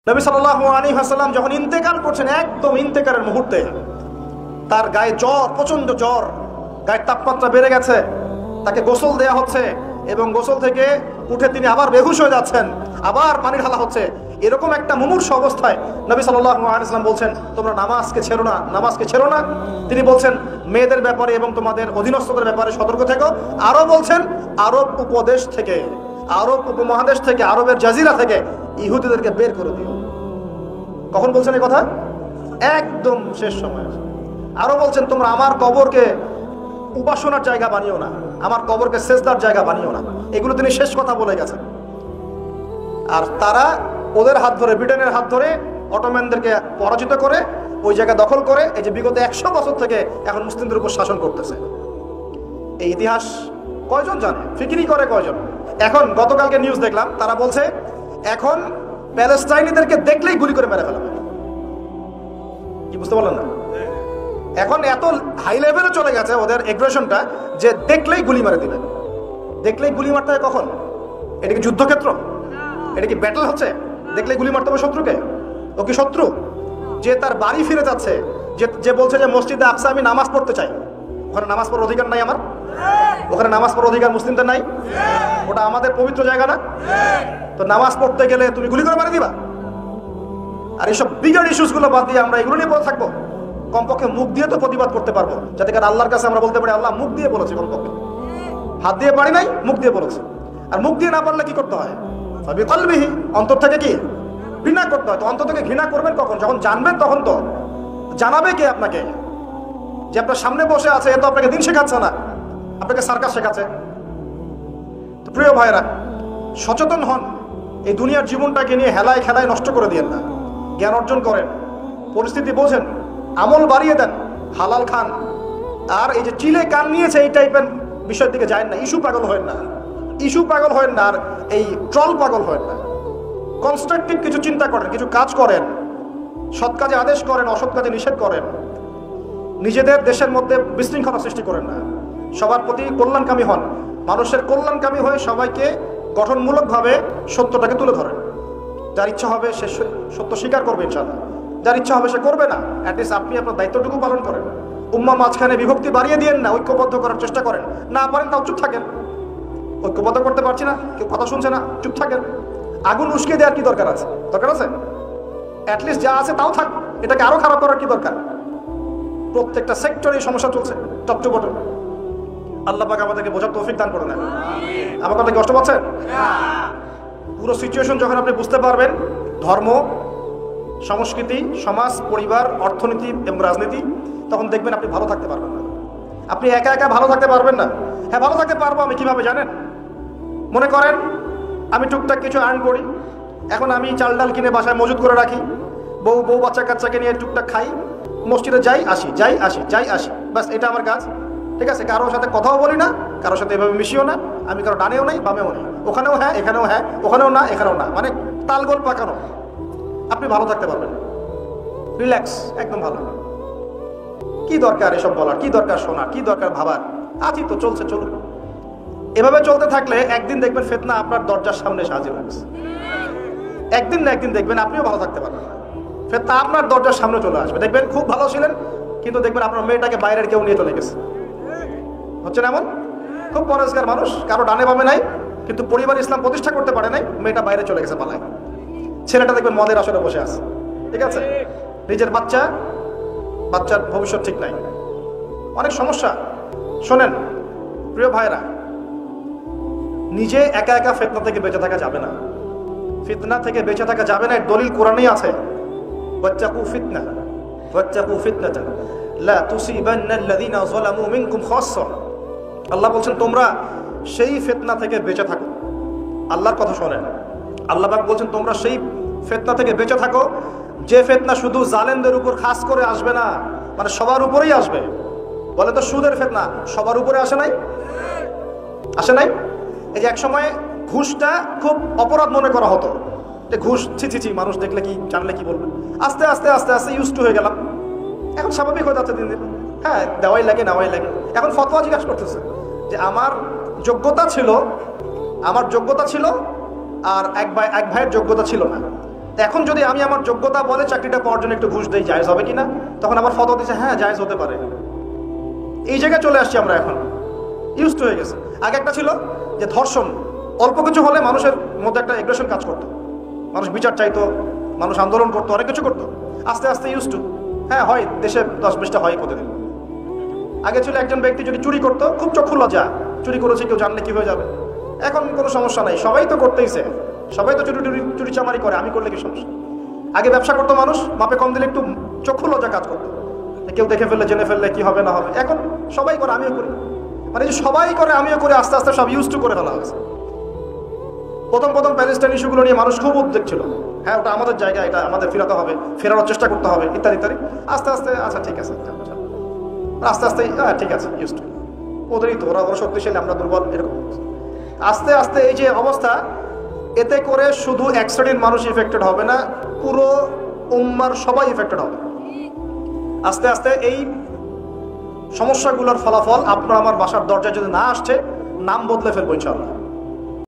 নবী সাল্লাল্লাহু আলাইহি ওয়াসাল্লাম যখন ইন্তেকাল করছেন, একদম ইন্তেকালের মুহূর্তে তার গায়ে জ্বর, প্রচন্ড জ্বর, গায়ের তাপমাত্রা বেড়ে গেছে, তাকে গোসল দেয়া হচ্ছে এবং গোসল থেকে উঠে তিনি আবার বেহুশ হয়ে যাচ্ছেন, আবার পানি ঢালা হচ্ছে। এরকম একটা মুমূর্ষ অবস্থায় নবী সাল্লাল্লাহু আলাইহি ওয়াসাল্লাম বলছেন, তোমরা নামাজকে ছেড়ো না, নামাজকে ছেড়ো না। তিনি বলছেন, মেয়েদের ব্যাপারে এবং তোমাদের অধীনস্থদের ব্যাপারে সতর্ক থেকো। আরও বলছেন, আরব উপদেশ থেকে, আরব উপমহাদেশ থেকে, আরবের জাজিরা থেকে ইহুদিদেরকে বের করে দিও। কখন বলছেন এই কথা? একদম শেষ সময়। আরো বলছেন, তোমরা আমার কবরকে উপাসনার জায়গা বানিও না, আমার কবরকে সেজদার জায়গা বানিও না। এগুলো তিনি শেষ কথা বলে গেছেন। আর তারা ওদের হাত ধরে, ব্রিটেনের হাত ধরে অটোম্যানদেরকে পরাজিত করে ওই জায়গা দখল করে এই যে বিগত 100 বছর থেকে এখন মুসলিমদের উপর শাসন করতেছে। এই ইতিহাস কয়জন জানে? ফিকিরি করে কয়জন? এখন গতকালকে নিউজ দেখলাম, তারা বলছে এখন প্যালেস্টাইনিদেরকে দেখলেই গুলি করে মেরে ফেলা হবে। কি বুঝতে পারলেন না? এখন এত হাই লেভেলে চলে গেছে ওদের এগ্রেশনটা যে দেখলেই গুলি মারে দিবে। দেখলেই গুলি মারতে হয় কখন? এটা কি যুদ্ধক্ষেত্র? এটা কি ব্যাটল হচ্ছে? দেখলেই গুলি মারতে হবে শত্রুকে? ও কি শত্রু? যে তার বাড়ি ফিরে যাচ্ছে, যে বলছে যে মসজিদে আকসা আমি নামাজ পড়তে চাই, ওখানে নামাজ পড়ার অধিকার নাই আমার? ওখানে নামাজ পড়ার অধিকার মুসলিমদের নাই? ওটা আমাদের পবিত্র জায়গা না? তো নামাজ পড়তে গেলে তুমি গুলি করে মারি দিবা? আর এইসব বিগার ইস্যুস গুলো বাদ দিয়ে আমরা এগুলো নিয়ে পড়ে থাকবো? কমপক্ষে মুখ দিয়ে তো প্রতিবাদ করতে পারবো, যাতে করে আল্লাহর কাছে আমরা বলতে পারি, আল্লাহ মুখ দিয়ে বলেছে। কমপক্ষে হাত দিয়ে পারি নাই, মুখ দিয়ে বলেছে। আর মুখ দিয়ে না পারলে কি করতে হয়? বিকলবিহি, অন্তর থেকে কি ঘৃণা করতে হয়। তো অন্তর থেকে ঘৃণা করবেন কখন? যখন জানবেন। তখন তো জানাবে কে আপনাকে? যে আপনার সামনে বসে আছে, এ তো আপনাকে দিন শেখাচ্ছে না, আপনাকে সার্কাস শেখাচ্ছে। তো প্রিয় ভাইরা, সচেতন হন। এই দুনিয়ার জীবনটাকে নিয়ে হেলায় খেলায় নষ্ট করে দিয়েন না। জ্ঞান অর্জন করেন, পরিস্থিতি বোঝেন, আমল বাড়িয়ে দেন, হালাল খান। আর এই যে চিলে কান নিয়েছে এই টাইপের বিষয়ের দিকে যায় না। ইস্যু পাগল হয় না, ইস্যু পাগল হয় না, আর এই ট্রল পাগল হয় না। কনস্ট্রাকটিভ কিছু চিন্তা করেন, কিছু কাজ করেন, সৎ কাজে আদেশ করেন, অসৎ কাজে নিষেধ করেন। নিজেদের দেশের মধ্যে বিশৃঙ্খলা সৃষ্টি করেন না। সবার প্রতি কল্যাণকামী হন। মানুষের কল্যাণকামী হয়ে সবাইকে গঠনমূলকভাবে সত্যটাকে তুলে ধরেন। যার ইচ্ছা হবে সে সত্য স্বীকার করবে ইনশাআল্লাহ, যার ইচ্ছা হবে সে করবে না। অ্যাটলিস্ট আপনি আপনার দায়িত্বটুকু পালন করেন। উম্মাহ মাঝখানে বিভক্তি বাড়িয়ে দিয়েন না, ঐক্যবদ্ধ করার চেষ্টা করেন। না পারেন তাও চুপ থাকেন। ঐক্যবদ্ধ করতে পারছি না, কেউ কথা শুনছে না, চুপ থাকেন। আগুন উস্কে দেওয়ার কি দরকার আছে? দরকার আছে? অ্যাটলিস্ট যা আছে তাও থাক, এটাকে আরো খারাপ করার কি দরকার? প্রত্যেকটা সেক্টরে এই সমস্যা চলছে, টপটপট। আল্লাহ পাক আমাদেরকে বোঝার তৌফিক দান করে দেন। আমার কথা কি কষ্ট পাচ্ছেন? পুরো সিচুয়েশন যখন আপনি বুঝতে পারবেন, ধর্ম, সংস্কৃতি, সমাজ, পরিবার, অর্থনীতি এবং রাজনীতি, তখন দেখবেন আপনি ভালো থাকতে পারবেন না। আপনি একা একা ভালো থাকতে পারবেন না। হ্যাঁ, ভালো থাকতে পারবো আমি কিভাবে জানেন? মনে করেন আমি টুকটাক কিছু আর্ন করি, এখন আমি চাল ডাল কিনে বাসায় মজুত করে রাখি, বউ বাচ্চা কাচ্চাকে নিয়ে টুকটাক খাই, মসজিদে যাই আসি, যাই আসি, যাই আসি, ব্যাস এটা আমার কাজ। ঠিক আছে? কারোর সাথে কথাও বলি না, কারোর সাথে এভাবে মিশিও না। আমি কারো ডানেও নেই, বামেও নেই, ওখানেও হ্যাঁ, এখানেও হ্যাঁ, ওখানেও না, এখানেও না, মানে তালগোল পাকানো। আপনি ভালো থাকতে পারবেন, রিল্যাক্স, একদম ভালো। কি দরকার এসব বলার? কি দরকার শোনার? কি দরকার ভাবার? আজই তো চলছে, চলুন। এভাবে চলতে থাকলে একদিন দেখবেন ফিতনা আপনার দরজার সামনে এসে হাজির হচ্ছে। একদিন না একদিন দেখবেন আপনিও ভালো থাকতে পারবেন না, ফিতনা আপনার দরজার সামনে চলে আসবে। দেখবেন খুব ভালো ছিলেন, কিন্তু দেখবেন আপনার মেয়েটাকে বাইরের কেউ নিয়ে চলে গেছে। হচ্ছে না এমন? খুব পরেজগার মানুষ, কারো ডানে বামে নাই, কিন্তু পরিবার ইসলাম প্রতিষ্ঠা করতে পারে নাই, মেয়েটা বাইরে চলে গেছে পালায়। ছেলেটা দেখবেন মদের আসরে বসে আছে। ঠিক আছে? নিজের বাচ্চার ভবিষ্যৎ ঠিক নাই, অনেক সমস্যা। শোনেন প্রিয় ভাইরা, নিজে একা একা ফিতনা থেকে বেঁচে থাকা যাবে না। ফিতনা থেকে বেঁচে থাকা যাবে না, এর দলিল কোরআনেই আছে। ওয়াত্তাকু ফিতনা, ওয়াত্তাকু ফিতনাতান লা তুসিবান্নাল্লাযীনা যালামু মিনকুম খাসসা। আল্লাহ বলছেন তোমরা সেই ফিতনা থেকে বেঁচে থাকো। আল্লাহর কথা শোনেন, আল্লাহ পাক বলছেন তোমরা সেই ফিতনা থেকে বেঁচে থাকো, যে ফিতনা শুধু জালেমদের উপর খাস করে আসবে না, মানে সবার উপরেই আসবে। বলে তো সুদের ফিতনা সবার উপরে আসে নাই? আসে নাই? এই যে এক সময় ঘুষটা খুব অপরাধ মনে করা হতো, যে ঘুষ ছি, মানুষ দেখলে কি, জানলে কি বলবে। আস্তে আস্তে আস্তে আস্তে ইউজ টু হয়ে গেলাম, এখন স্বাভাবিক হয়ে যাচ্ছে দিন দিন। হ্যাঁ, দেওয়াই লাগে, নেওয়াই লাগে। এখন ফতোয়া জিজ্ঞাসা করতেছে যে আমার যোগ্যতা ছিল আর এক ভাইয়ের যোগ্যতা ছিল না, এখন যদি আমি আমার যোগ্যতা বলে চাকরিটা পাওয়ার জন্য একটু ঘুষ দেই, জায়েজ হবে কিনা? তখন আবার ফতোয়া দিচ্ছে হ্যাঁ জায়েজ হতে পারে। এই জায়গায় চলে আসছি আমরা, এখন ইউজ টু হয়ে গেছে। আগে একটা ছিল যে ধর্ষণ, অল্প কিছু হলে মানুষের মধ্যে একটা এগ্রেশন কাজ করতো, মানুষ বিচার চাইতো, মানুষ আন্দোলন করতো, অনেক কিছু করতো। আস্তে আস্তে ইউজ টু, হ্যাঁ হয়, দেশে 10-20টা হয় প্রতিদিন। আগে ছিল একজন ব্যক্তি যদি চুরি করতো খুব চক্ষু লজ্জা, চুরি করেছে কেউ জানলে কি হয়ে যাবে। এখন কোনো সমস্যা নাই, সবাই তো করতেইছে, সবাই তো চুরি চামারি করে, আমি করলে কি সমস্যা? আগে ব্যবসা করতো মানুষ, মাপে কম দিলে একটু চক্ষু লজ্জা কাজ করতো, কেউ দেখে ফেললে জেনে ফেললে কি হবে না হবে। এখন সবাই করে আমিও করি, মানে যে সবাই করে আমিও করে, আস্তে আস্তে সব ইউজ টু করে ফেলা হয়েছে। প্রথম প্যালেস্টাইন ইস্যুগুলো নিয়ে মানুষ খুব উদ্বেগ ছিল, হ্যাঁ ওটা আমাদের জায়গা, এটা আমাদের ফেরাতে হবে, ফেরানোর চেষ্টা করতে হবে, ইত্যাদি ইত্যাদি। আস্তে আস্তে আচ্ছা ঠিক আছে, আস্তে আস্তে হ্যাঁ ঠিক আছে ইউজ টু, ওদেরই তো, ওরা শক্তিশালী, আমরা দুর্বল, এরকম। আস্তে আস্তে এই যে অবস্থা, এতে করে শুধু এক শ্রেণীর মানুষ ইফেক্টেড হবে না, পুরো উম্মার সবাই ইফেক্টেড হবে। আস্তে আস্তে এই সমস্যাগুলোর ফলাফল আপনার আমার বাসার দরজায় যদি না আসছে, নাম বদলে ফেলবো ইনশাআল্লাহ।